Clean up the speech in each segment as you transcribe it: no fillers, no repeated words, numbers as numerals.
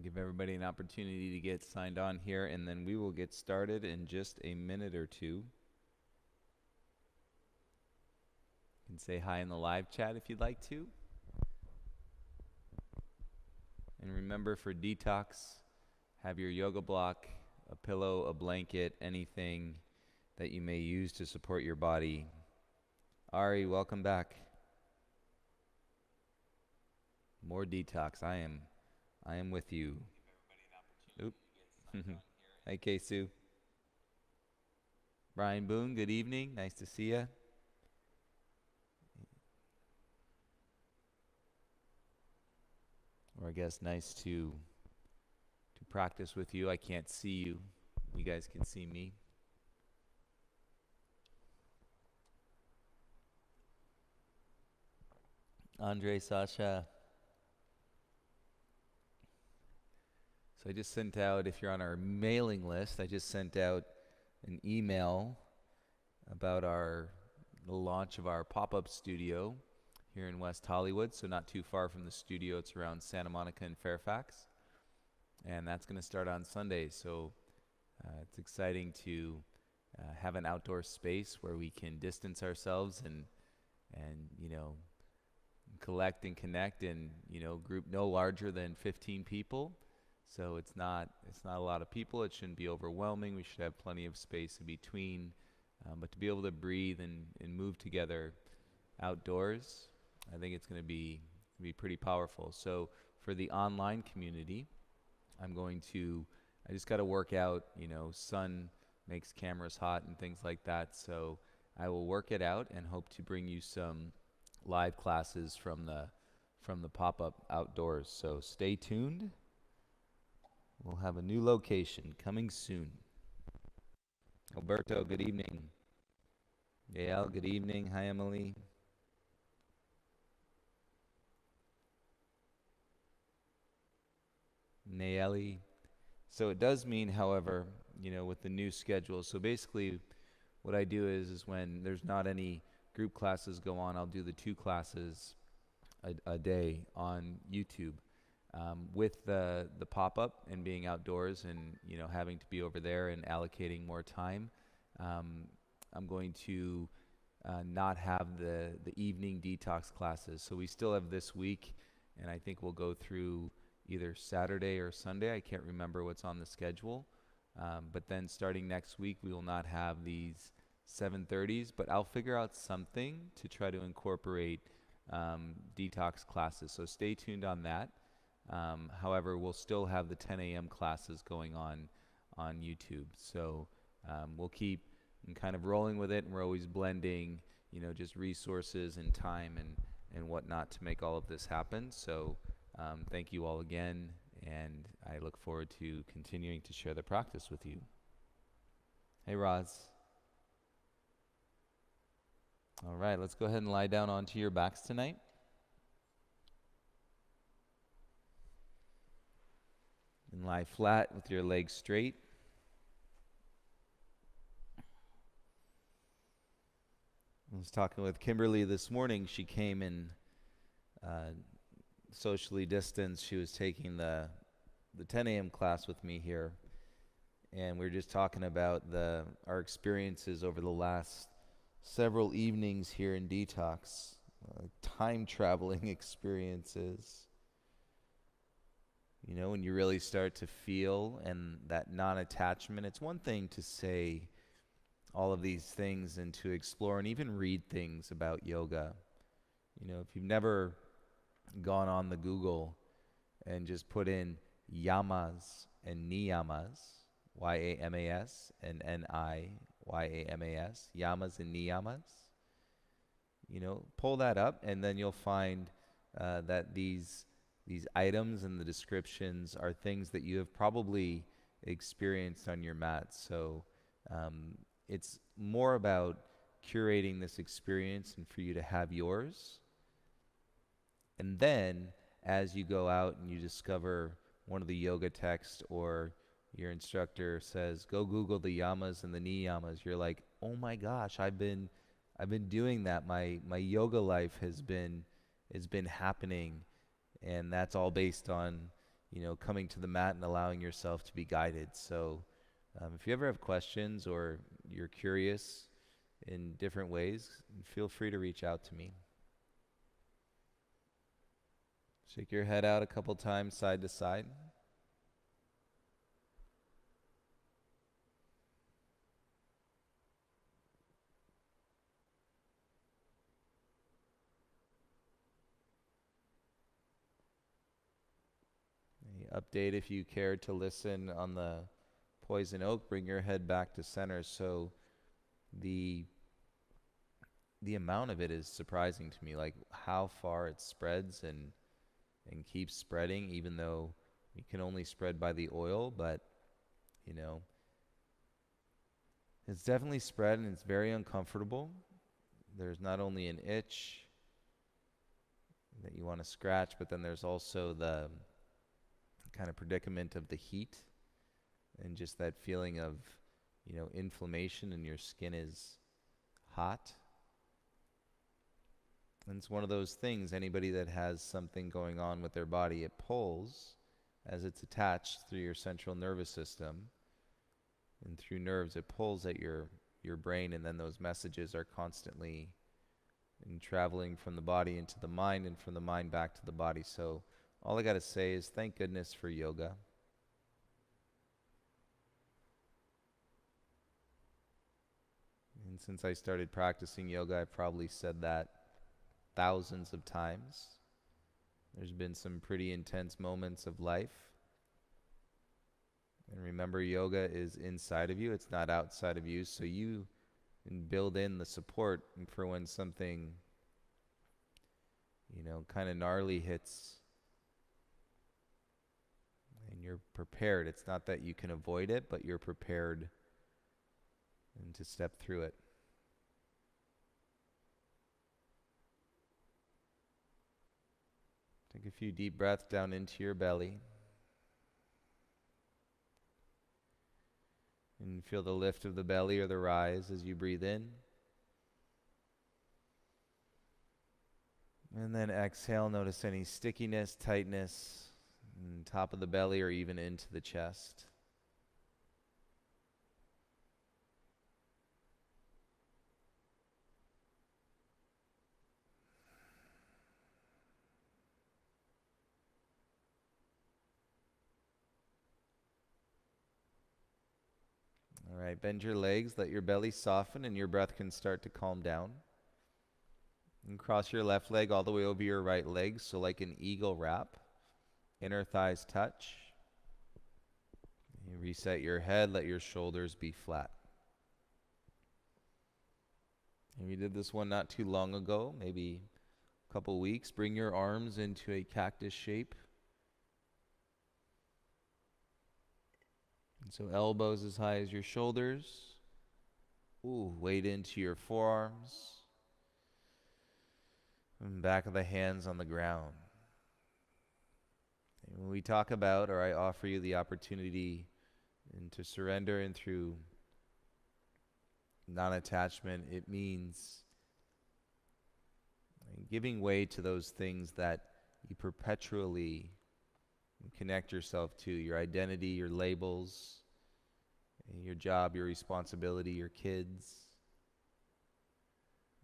Give everybody an opportunity to get signed on here, and then we will get started in just a minute or two. You can say hi in the live chat if you'd like to. And remember, for Detox, have your yoga block, a pillow, a blanket, anything that you may use to support your body. Ari, welcome back. More Detox. I am with you. Oop. Hi, Kesu. Brian Boone, good evening. Nice to see you. Or I guess nice to practice with you. I can't see you. You guys can see me. Andre, Sasha. So I just sent out, if you're on our mailing list, I just sent out an email about the launch of our pop-up studio here in West Hollywood, so not too far from the studio. It's around Santa Monica and Fairfax. And that's going to start on Sunday, so it's exciting to have an outdoor space where we can distance ourselves and collect and connect, and group no larger than 15 people. So it's not a lot of people. It shouldn't be overwhelming. We should have plenty of space in between, but to be able to breathe and move together outdoors, I think it's going to be pretty powerful. So for the online community, I just got to work out, sun makes cameras hot and things like that. So I will work it out and hope to bring you some live classes from the pop-up outdoors. So stay tuned. We'll have a new location coming soon. Alberto, good evening. Yael, good evening. Hi, Emily. Nayeli. So it does mean, however, with the new schedule. So basically, what I do is when there's not any group classes go on, I'll do the 2 classes a day on YouTube. With the pop-up and being outdoors and having to be over there and allocating more time, I'm going to not have the evening detox classes. So we still have this week, and I think we'll go through either Saturday or Sunday. I can't remember what's on the schedule. But then starting next week, we will not have these 7:30s, but I'll figure out something to try to incorporate detox classes. So stay tuned on that. However, we'll still have the 10 a.m. classes going on YouTube. So we'll keep kind of rolling with it, and we're always blending, just resources and time and whatnot to make all of this happen. So thank you all again, and I look forward to continuing to share the practice with you. Hey, Roz. All right, let's go ahead and lie down onto your backs tonight. And lie flat with your legs straight. I was talking with Kimberly this morning. She came in socially distanced. She was taking the 10 a.m. class with me here. And we were just talking about our experiences over the last several evenings here in Detox, time traveling experiences. When you really start to feel and that non-attachment. It's one thing to say all of these things and to explore and even read things about yoga. If you've never gone on the Google and just put in yamas and niyamas, Y-A-M-A-S and N-I-Y-A-M-A-S, yamas and niyamas, pull that up, and then you'll find that these items and the descriptions are things that you have probably experienced on your mat. So it's more about curating this experience and for you to have yours. And then as you go out and you discover one of the yoga texts, or your instructor says, go Google the yamas and the niyamas, you're like, oh my gosh, I've been doing that. My yoga life has been happening, and that's all based on coming to the mat and allowing yourself to be guided. So if you ever have questions or you're curious in different ways, feel free to reach out to me. Shake your head out a couple times side to side. Any update if you care to listen on the poison oak, bring your head back to center. So the the amount of it is surprising to me, like how far it spreads and keeps spreading, even though it can only spread by the oil. But you know it's definitely spread and it's very uncomfortable. There's not only an itch that you want to scratch, but then there's also the kind of predicament of the heat and just that feeling of inflammation, and your skin is hot. And it's one of those things, anybody that has something going on with their body, it pulls as it's attached through your central nervous system and through nerves. It pulls at your brain, and then those messages are constantly traveling from the body into the mind and from the mind back to the body. So all I got to say is thank goodness for yoga. And since I started practicing yoga, I've probably said that thousands of times. There's been some pretty intense moments of life. And remember, yoga is inside of you, it's not outside of you. So you can build in the support for when something, kind of gnarly hits, and you're prepared. It's not that you can avoid it, but you're prepared and to step through it. Take a few deep breaths down into your belly. And feel the lift of the belly or the rise as you breathe in. And then exhale, notice any stickiness, tightness in top of the belly or even into the chest. All right, bend your legs, let your belly soften, and your breath can start to calm down. And cross your left leg all the way over your right leg, so like an eagle wrap. Inner thighs touch. You reset your head, let your shoulders be flat. And we did this one not too long ago, maybe a couple weeks. Bring your arms into a cactus shape. And so elbows as high as your shoulders. Ooh, weight into your forearms. And back of the hands on the ground. And when we talk about, or I offer you the opportunity to surrender and through non-attachment, it means giving way to those things that you perpetually connect yourself to, your identity, your labels, your job, your responsibility, your kids.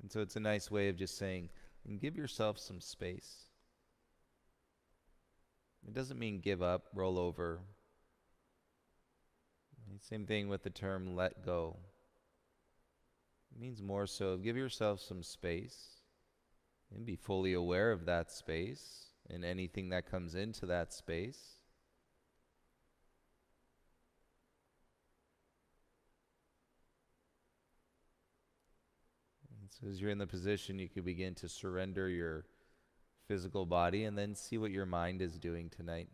And so it's a nice way of just saying, give yourself some space. It doesn't mean give up, roll over. Same thing with the term let go. It means more so give yourself some space and be fully aware of that space and anything that comes into that space. And so as you're in the position, you can begin to surrender your physical body and then see what your mind is doing tonight.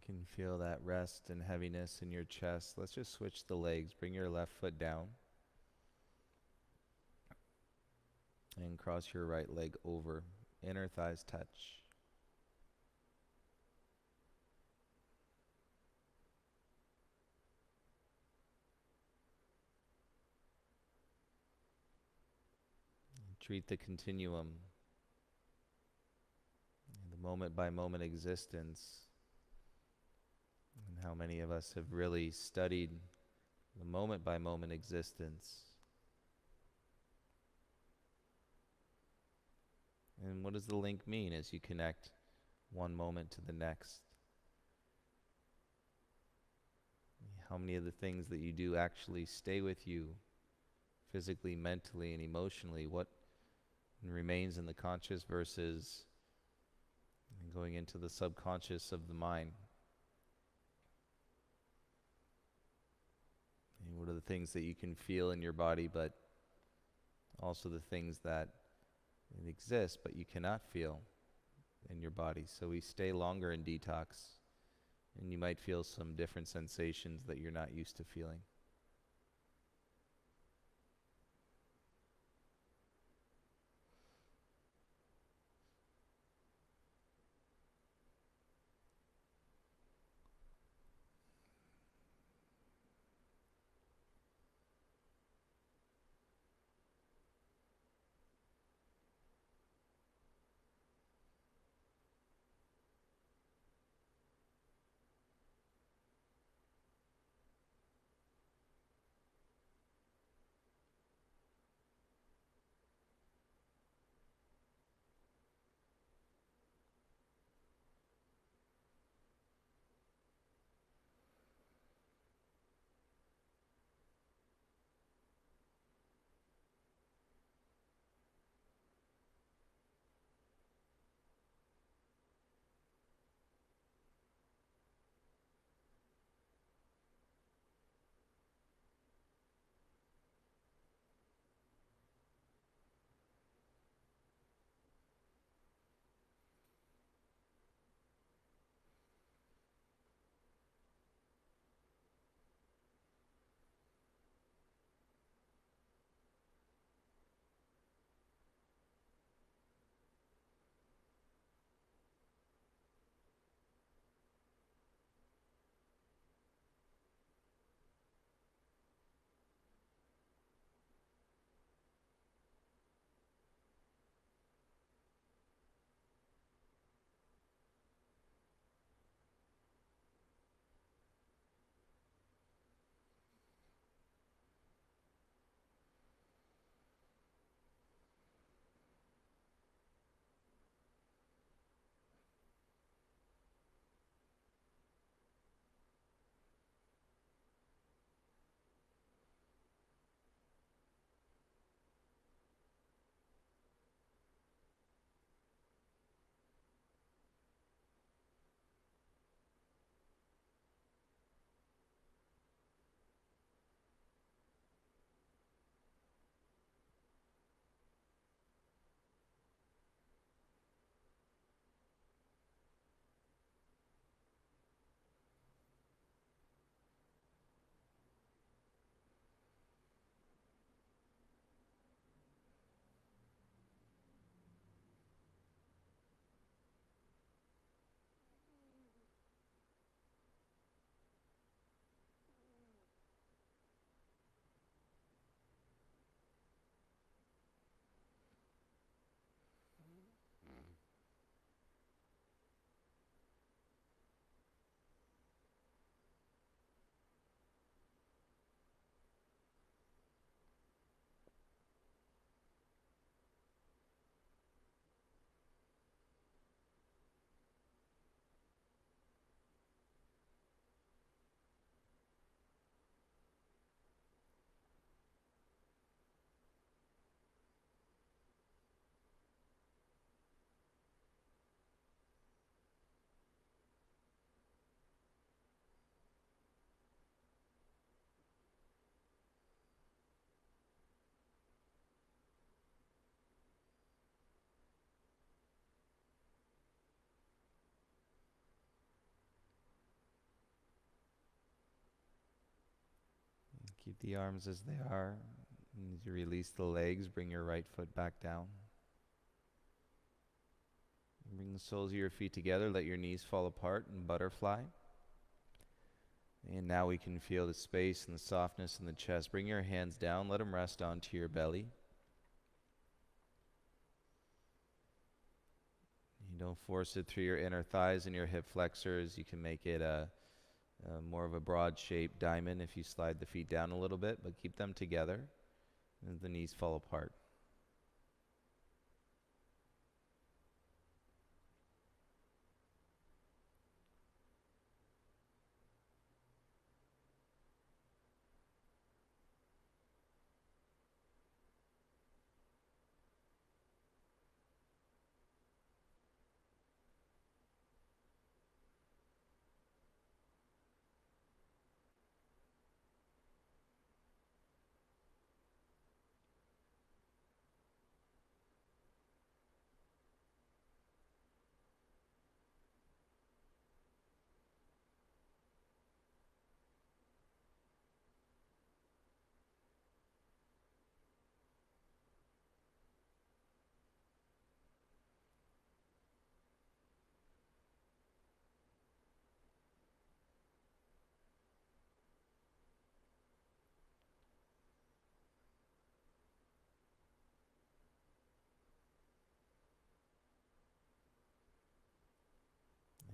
can feel that rest and heaviness in your chest. Let's just switch the legs. Bring your left foot down and cross your right leg over. Inner thighs touch. Treat the continuum, the moment by moment existence, and how many of us have really studied the moment by moment existence. And what does the link mean as you connect one moment to the next? How many of the things that you do actually stay with you physically, mentally, and emotionally? What remains in the conscious versus going into the subconscious of the mind? And what are the things that you can feel in your body, but also the things that exist but you cannot feel in your body? So we stay longer in detox, and you might feel some different sensations that you're not used to feeling. Keep the arms as they are. And as you release the legs, bring your right foot back down. Bring the soles of your feet together. Let your knees fall apart in butterfly. And now we can feel the space and the softness in the chest. Bring your hands down. Let them rest onto your belly. You don't force it through your inner thighs and your hip flexors. You can make it a more of a broad-shaped diamond if you slide the feet down a little bit, but keep them together as the knees fall apart.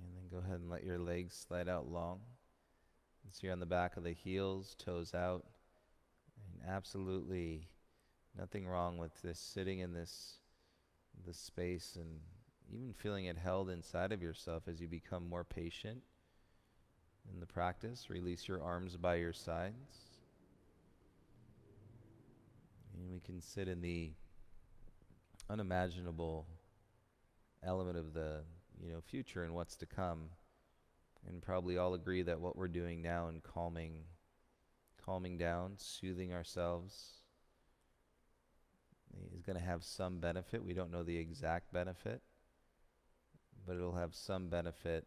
And then go ahead and let your legs slide out long. So you're on the back of the heels, toes out. And absolutely nothing wrong with this, sitting in this space and even feeling it held inside of yourself as you become more patient in the practice. Release your arms by your sides. And we can sit in the unimaginable element of the future and what's to come, and probably all agree that what we're doing now in calming down, soothing ourselves is going to have some benefit. We don't know the exact benefit, but it'll have some benefit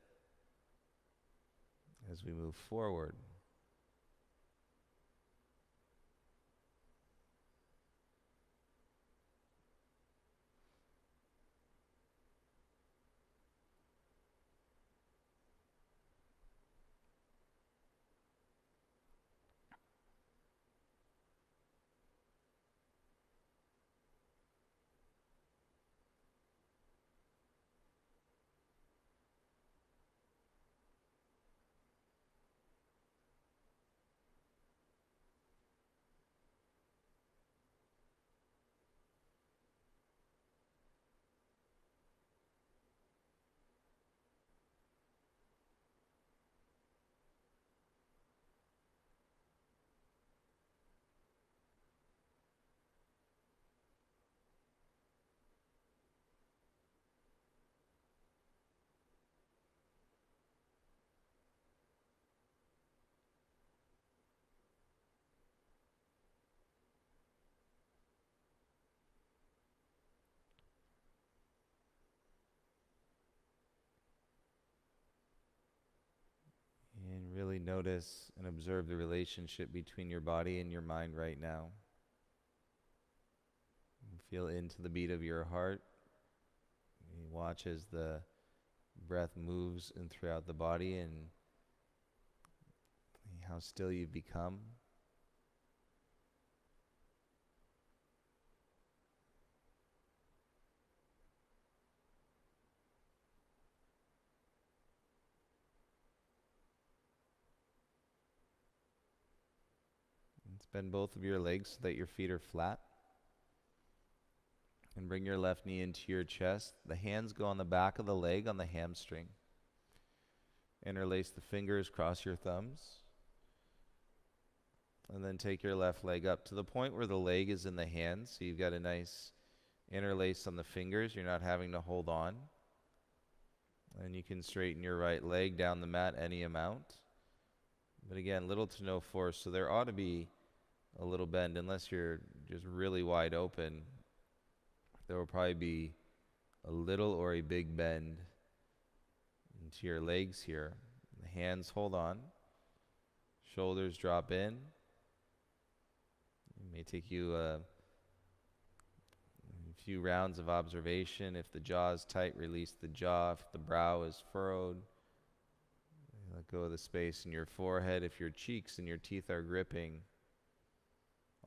as we move forward. And really notice and observe the relationship between your body and your mind right now. Feel into the beat of your heart. You watch as the breath moves in throughout the body and how still you've become. And bend both of your legs so that your feet are flat. And bring your left knee into your chest. The hands go on the back of the leg on the hamstring. Interlace the fingers, cross your thumbs. And then take your left leg up to the point where the leg is in the hand. So you've got a nice interlace on the fingers. You're not having to hold on. And you can straighten your right leg down the mat any amount. But again, little to no force. So there ought to be a little bend unless you're just really wide open. There will probably be a little or a big bend into your legs here. The hands hold on. Shoulders drop in. May take you a few rounds of observation. If the jaw is tight, release the jaw. If the brow is furrowed, let go of the space in your forehead. If your cheeks and your teeth are gripping,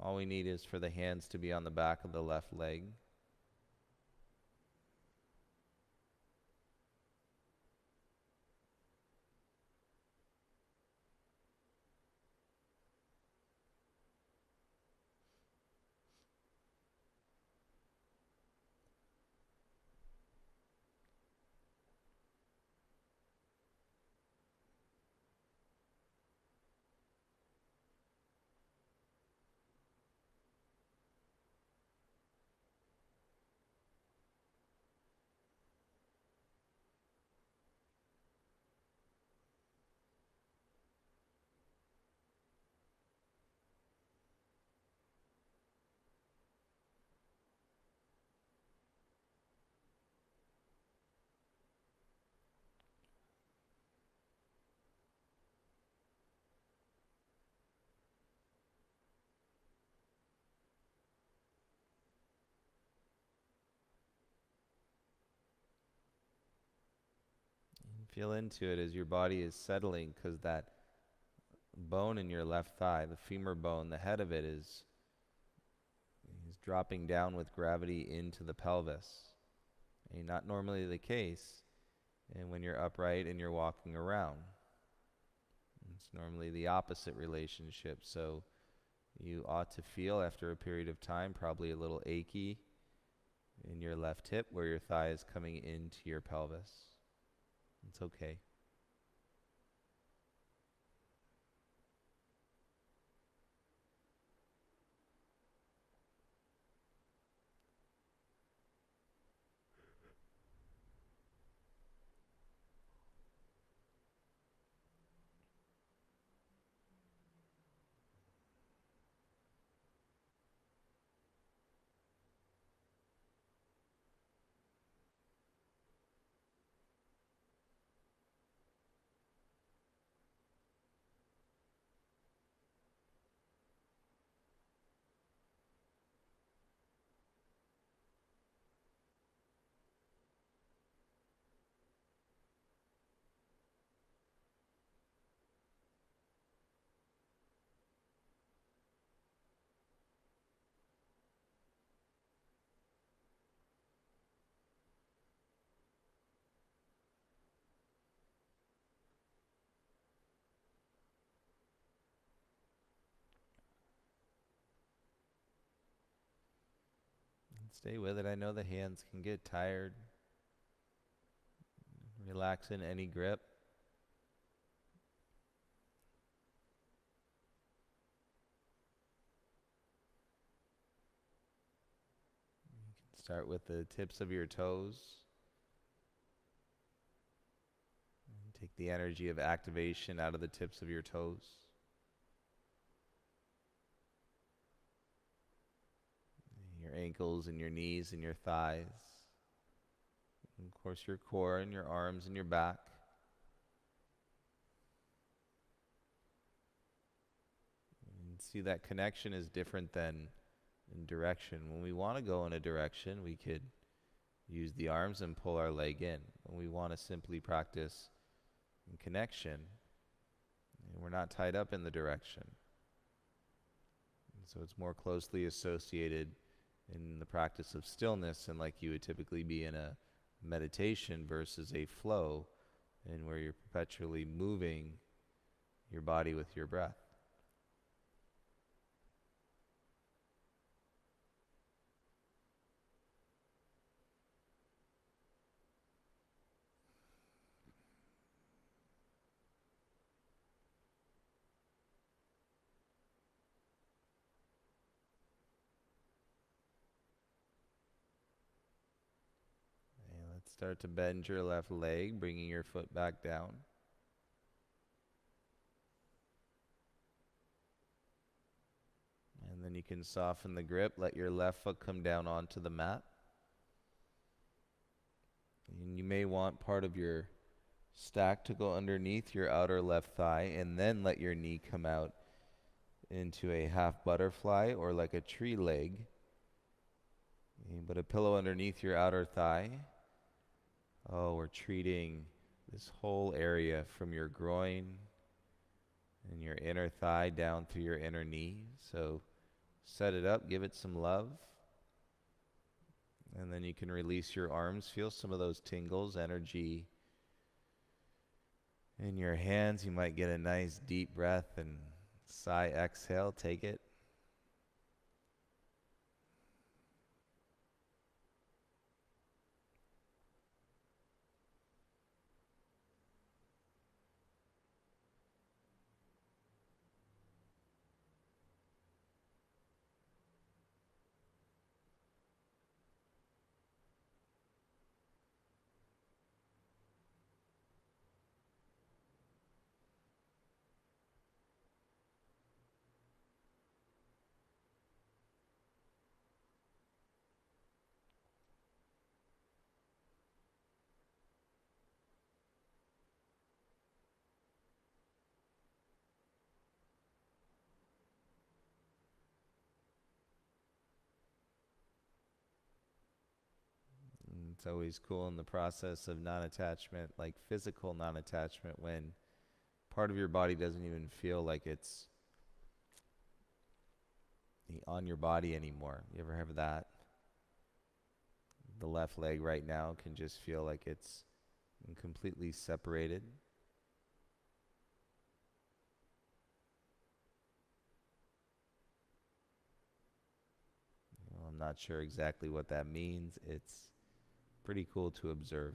all we need is for the hands to be on the back of the left leg. Feel into it as your body is settling, because that bone in your left thigh, the femur bone, the head of it is dropping down with gravity into the pelvis. And not normally the case, and when you're upright and you're walking around, it's normally the opposite relationship. So you ought to feel after a period of time probably a little achy in your left hip where your thigh is coming into your pelvis. It's okay. Stay with it. I know the hands can get tired. Relax in any grip. You can start with the tips of your toes. And take the energy of activation out of the tips of your toes. Your ankles and your knees and your thighs. And of course your core and your arms and your back. And see that connection is different than in direction. When we want to go in a direction, we could use the arms and pull our leg in. When we want to simply practice in connection, and we're not tied up in the direction. And so it's more closely associated in the practice of stillness, and like you would typically be in a meditation versus a flow, and where you're perpetually moving your body with your breath. Let's start to bend your left leg, bringing your foot back down. And then you can soften the grip, let your left foot come down onto the mat. And you may want part of your stack to go underneath your outer left thigh, and then let your knee come out into a half butterfly or like a tree leg. You put a pillow underneath your outer thigh. Oh, we're treating this whole area from your groin and your inner thigh down through your inner knee. So set it up, give it some love. And then you can release your arms. Feel some of those tingles, energy in your hands. You might get a nice deep breath and sigh, exhale, take it. And it's always cool in the process of non-attachment, like physical non-attachment, when part of your body doesn't even feel like it's on your body anymore. You ever have that? The left leg right now can just feel like it's completely separated. Well, I'm not sure exactly what that means. It's pretty cool to observe.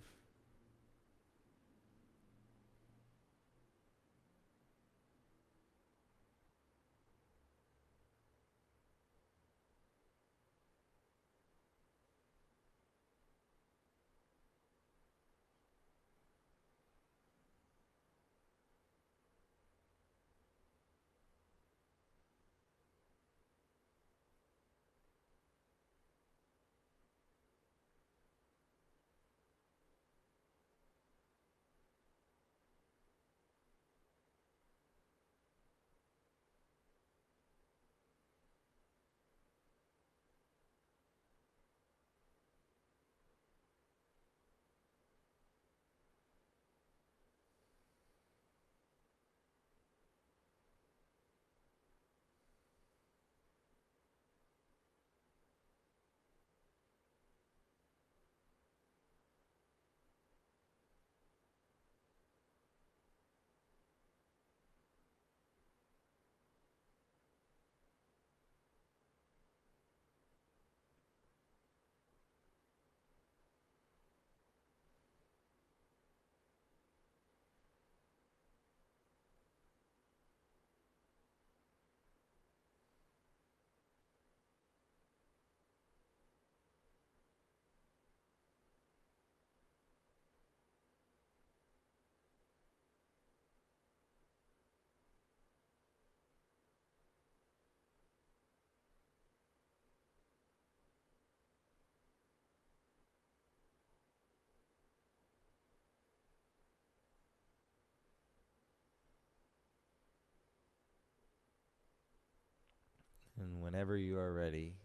And whenever you are ready,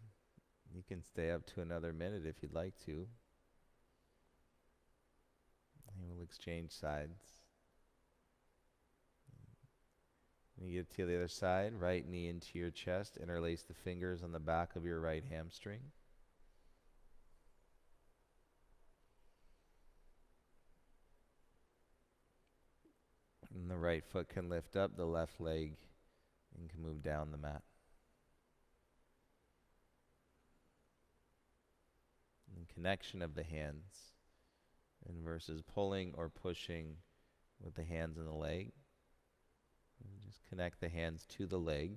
you can stay up to another minute if you'd like to. And we'll exchange sides. When you get to the other side, right knee into your chest, interlace the fingers on the back of your right hamstring. And the right foot can lift up, the left leg and can move down the mat. And connection of the hands, and versus pulling or pushing with the hands and the leg. And just connect the hands to the leg.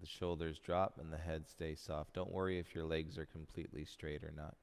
The shoulders drop and the head stays soft. Don't worry if your legs are completely straight or not.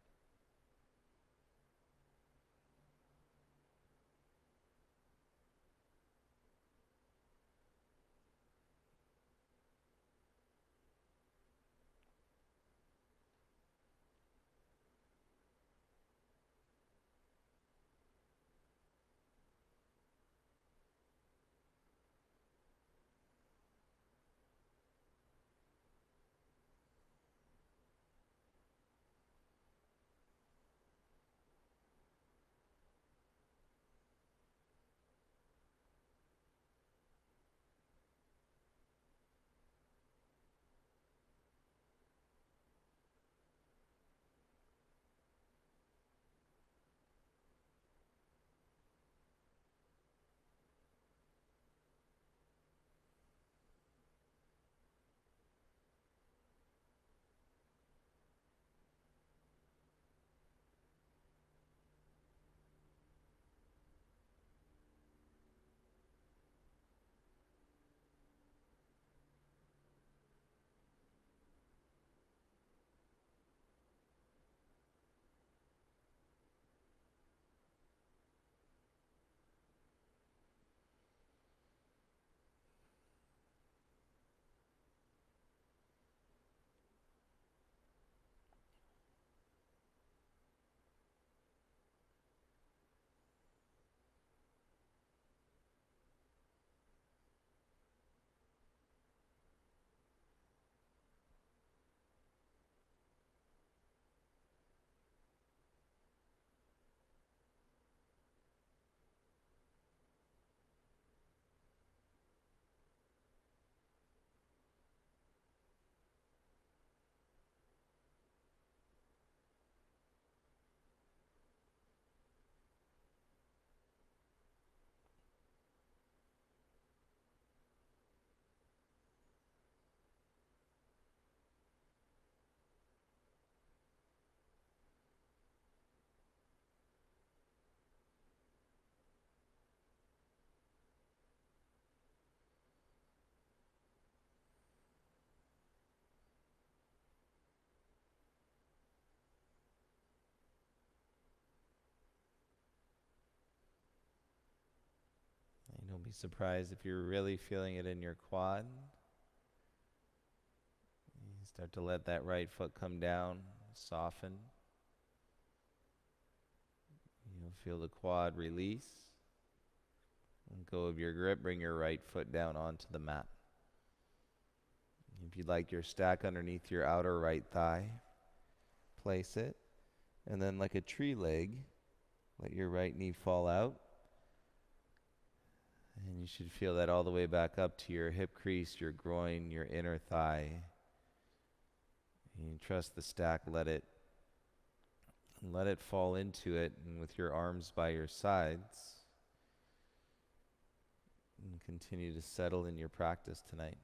surprised if you're really feeling it in your quad. You start to let that right foot come down, soften. You'll feel the quad release. Let go of your grip, bring your right foot down onto the mat. If you'd like your stack underneath your outer right thigh, place it. And then like a tree leg, let your right knee fall out. And you should feel that all the way back up to your hip crease, your groin, your inner thigh. And you trust the stack, let it fall into it, and with your arms by your sides. And continue to settle in your practice tonight.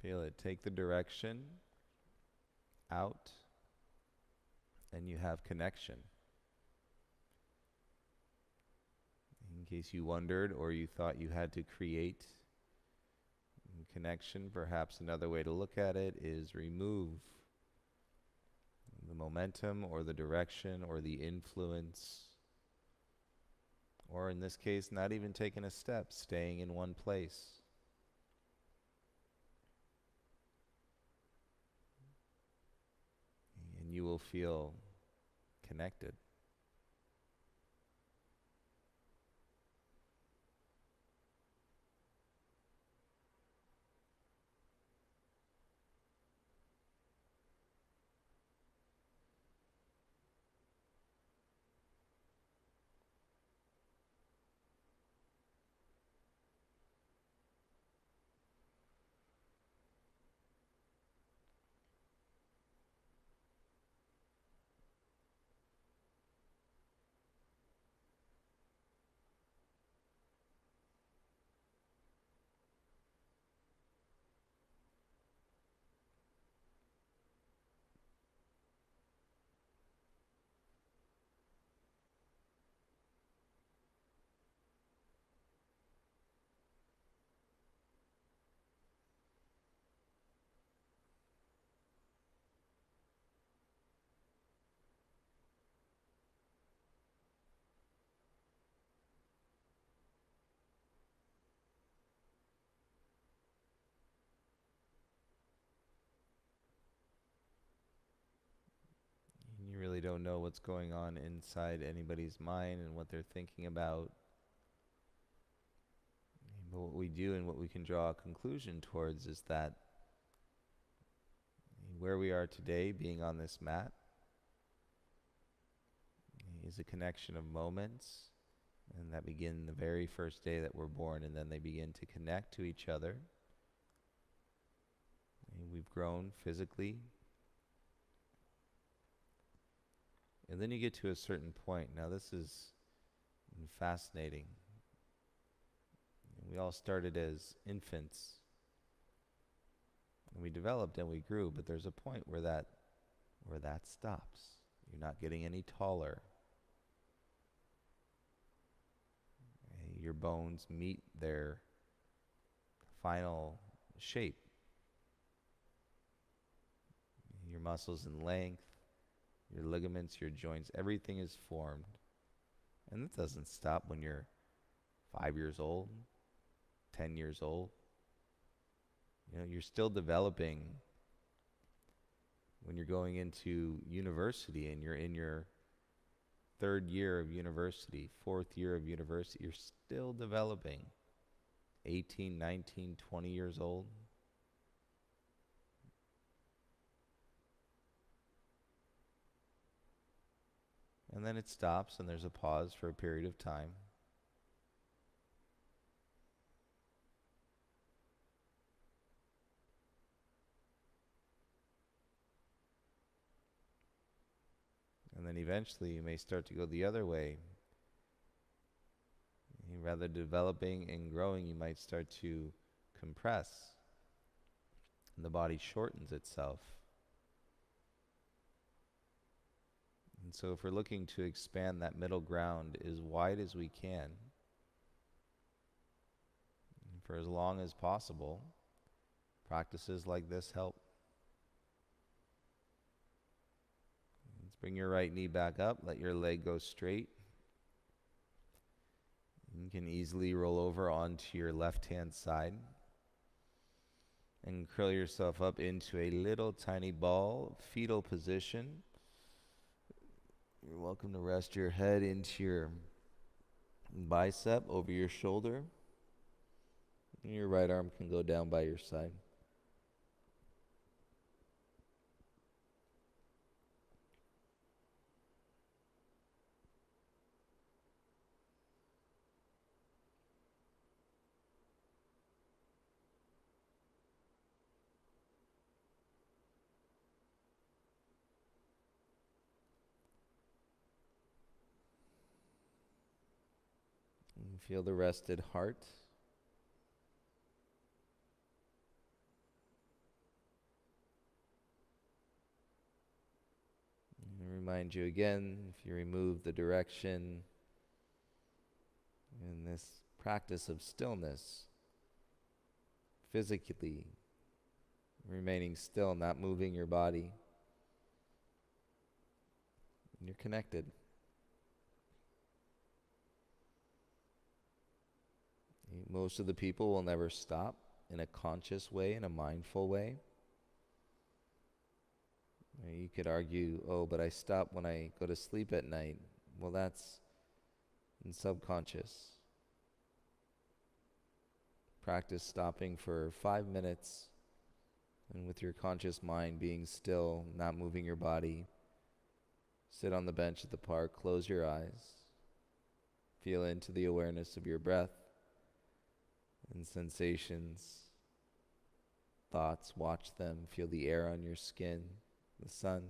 Feel it. Take the direction out, and you have connection. In case you wondered or you thought you had to create connection, perhaps another way to look at it is remove the momentum or the direction or the influence, or in this case, not even taking a step, staying in one place. And you will feel connected. You really don't know what's going on inside anybody's mind and what they're thinking about. But what we do and what we can draw a conclusion towards is that where we are today, being on this mat, is a connection of moments, and that begin the very first day that we're born, and then they begin to connect to each other. And we've grown physically. And then you get to a certain point. Now this is fascinating. We all started as infants. And we developed and we grew, but there's a point where that stops. You're not getting any taller. Your bones meet their final shape. Your muscles in length, your ligaments, your joints, everything is formed. And it doesn't stop when you're 5 years old, 10 years old. You know, you're still developing when you're going into university and you're in your third year of university, fourth year of university, you're still developing. 18, 19, 20 years old. And then it stops and there's a pause for a period of time. And then eventually you may start to go the other way. Rather developing and growing, you might start to compress. And the body shortens itself. And so if we're looking to expand that middle ground as wide as we can, for as long as possible, practices like this help. Let's bring your right knee back up. Let your leg go straight. You can easily roll over onto your left-hand side and curl yourself up into a little tiny ball, fetal position. You're welcome to rest your head into your bicep over your shoulder. And your right arm can go down by your side. And feel the rested heart. And remind you again, if you remove the direction in this practice of stillness, physically remaining still, not moving your body, you're connected. Most of the people will never stop in a conscious way, in a mindful way. You could argue, oh, but I stop when I go to sleep at night. Well, that's in subconscious. Practice stopping for 5 minutes and with your conscious mind being still, not moving your body. Sit on the bench at the park, close your eyes. Feel into the awareness of your breath and sensations, thoughts, watch them, feel the air on your skin, the sun,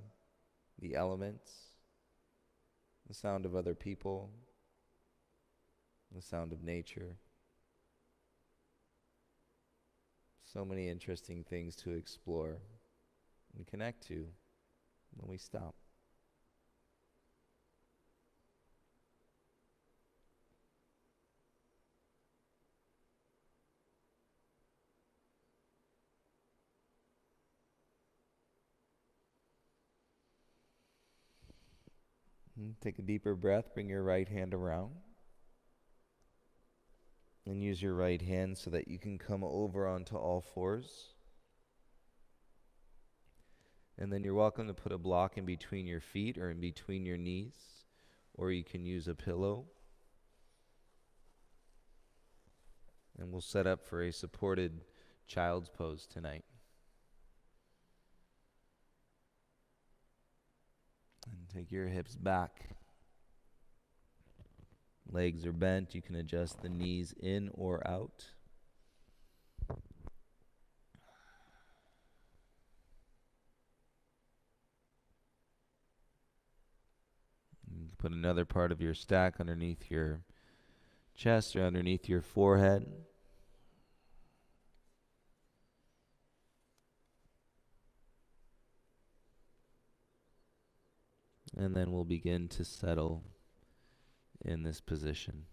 the elements, the sound of other people, the sound of nature. So many interesting things to explore and connect to when we stop. Take a deeper breath, bring your right hand around. And use your right hand so that you can come over onto all fours. And then you're welcome to put a block in between your feet or in between your knees, or you can use a pillow. And we'll set up for a supported child's pose tonight. And take your hips back. Legs are bent. You can adjust the knees in or out. You can put another part of your stack underneath your chest or underneath your forehead. And then we'll begin to settle in this position.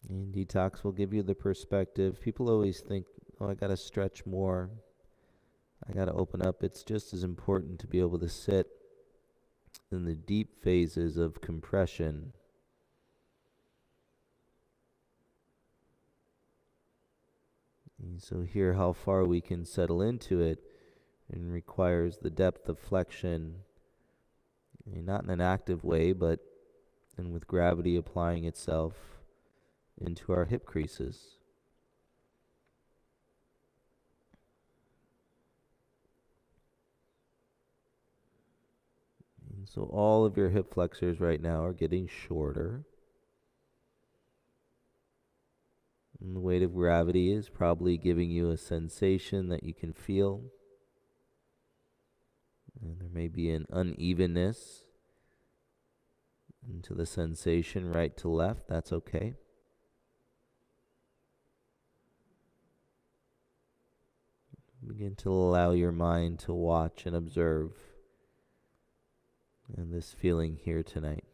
And Detox will give you the perspective. People always think, oh, I got to stretch more. I got to open up. It's just as important to be able to sit in the deep phases of compression. And so here how far we can settle into it and requires the depth of flexion not in an active way, but and with gravity applying itself into our hip creases. And so all of your hip flexors right now are getting shorter. And the weight of gravity is probably giving you a sensation that you can feel. And there may be an unevenness into the sensation right to left. That's okay. Begin to allow your mind to watch and observe and this feeling here tonight.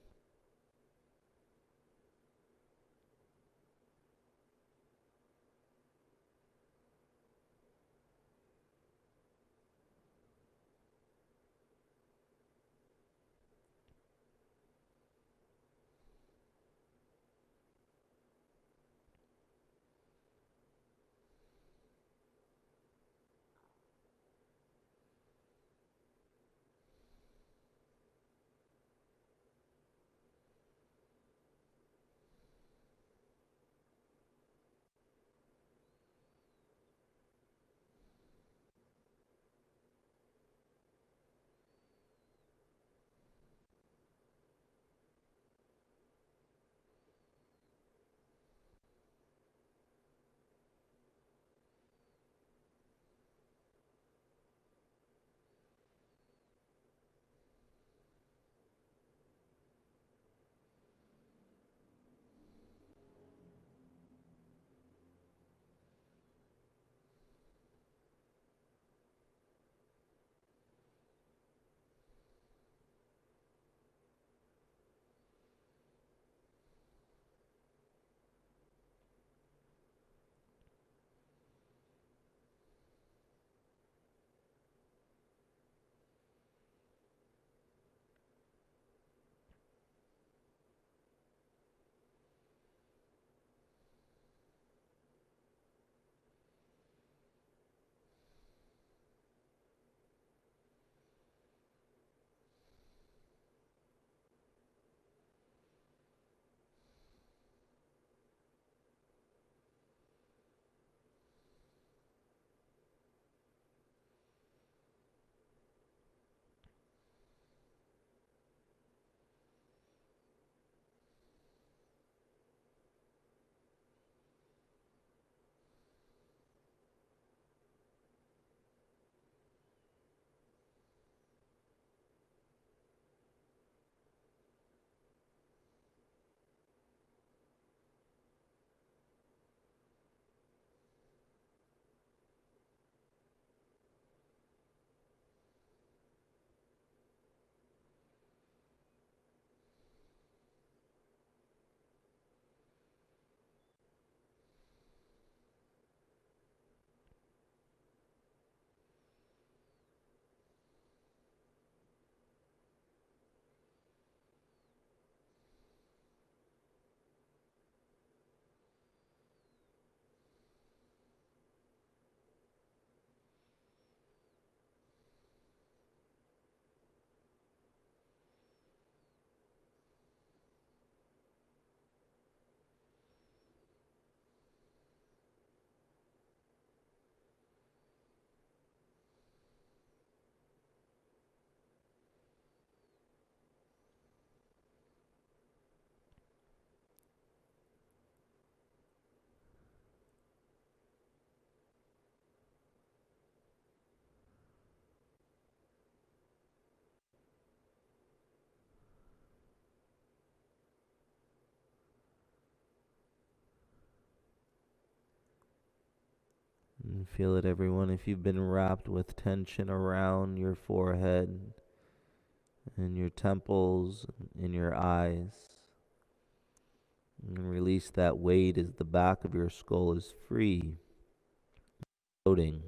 And feel it, everyone. If you've been wrapped with tension around your forehead and your temples, in your eyes, and release that weight as the back of your skull is free, floating.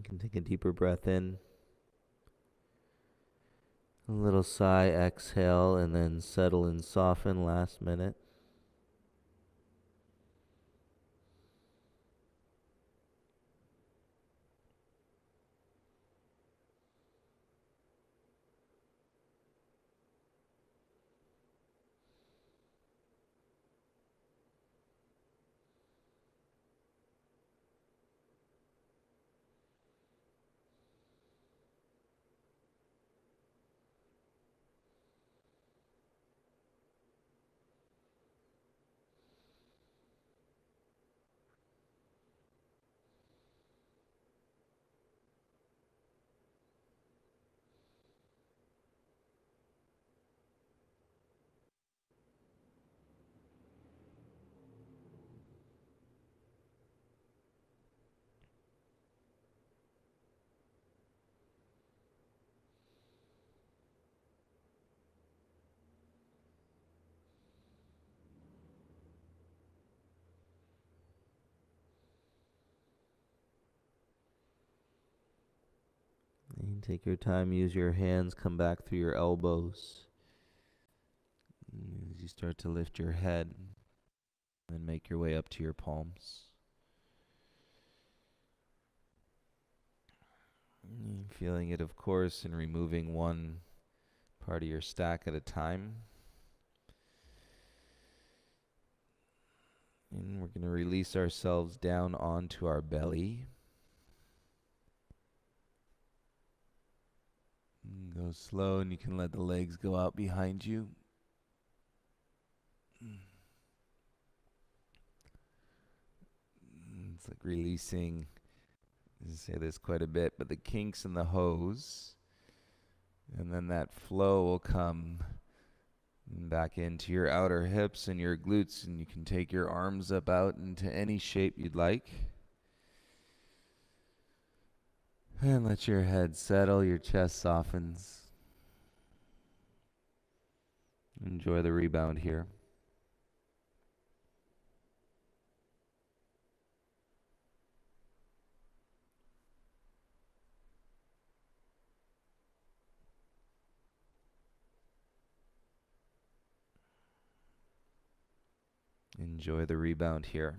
You can take a deeper breath in, a little sigh, exhale, and then settle and soften last minute. And take your time, use your hands, come back through your elbows. As you start to lift your head, and make your way up to your palms. Feeling it, of course, and removing one part of your stack at a time. And we're going to release ourselves down onto our belly. And go slow, and you can let the legs go out behind you. It's like releasing, I say this quite a bit, but the kinks in the hose. And then that flow will come back into your outer hips and your glutes, and you can take your arms up out into any shape you'd like. And let your head settle, your chest softens. Enjoy the rebound here. Enjoy the rebound here.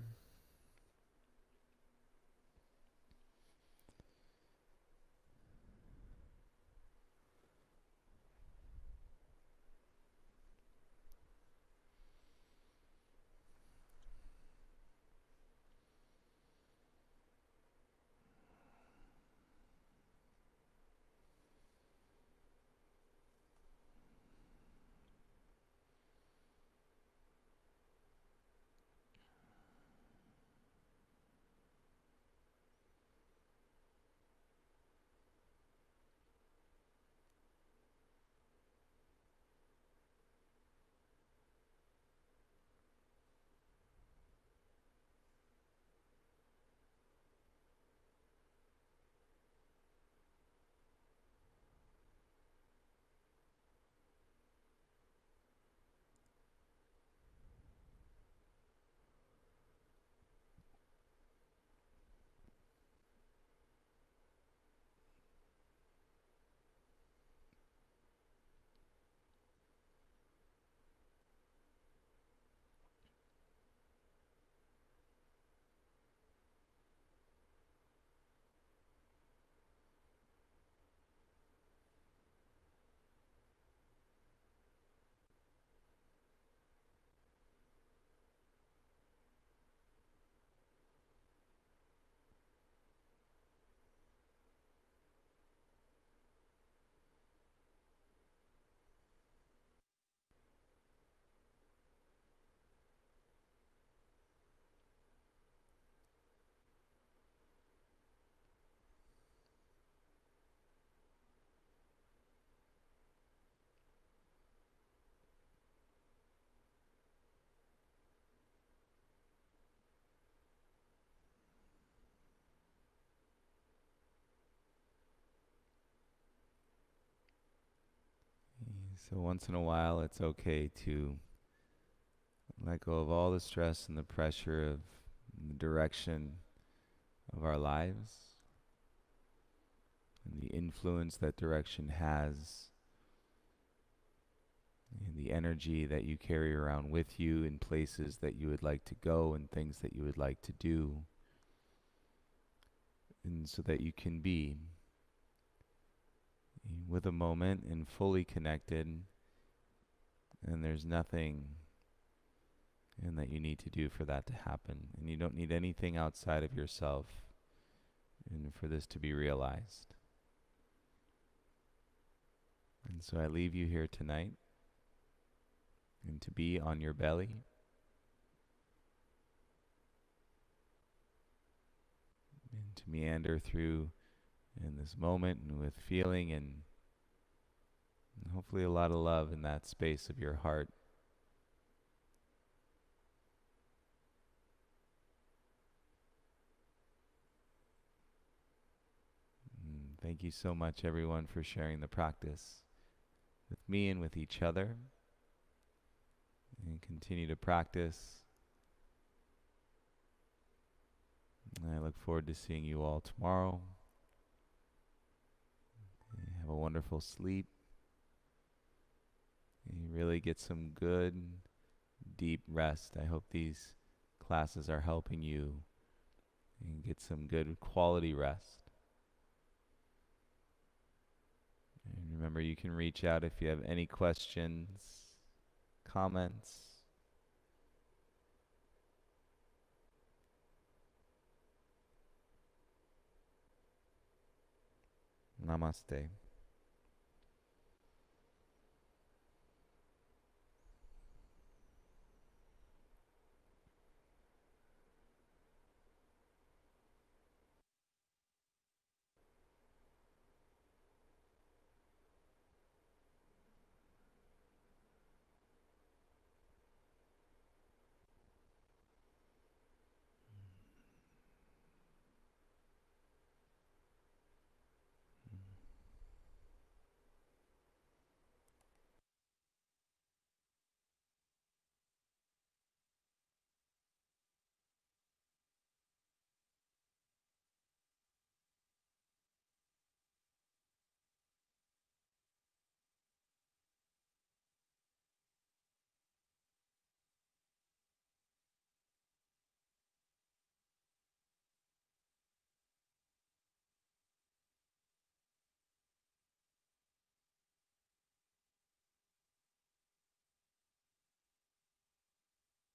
So once in a while, it's okay to let go of all the stress and the pressure of the direction of our lives. and the influence that direction has, and the energy that you carry around with you in places that you would like to go and things that you would like to do, and so that you can be with a moment and fully connected, and there's nothing and that you need to do for that to happen, and you don't need anything outside of yourself and for this to be realized. And so I leave you here tonight and to be on your belly and to meander through in this moment and with feeling and hopefully a lot of love in that space of your heart. Thank you so much, everyone, for sharing the practice with me and with each other. And continue to practice. And I look forward to seeing you all tomorrow. Have a wonderful sleep. And you really get some good, deep rest. I hope these classes are helping you and get some good quality rest. And remember, you can reach out if you have any questions, comments. Namaste.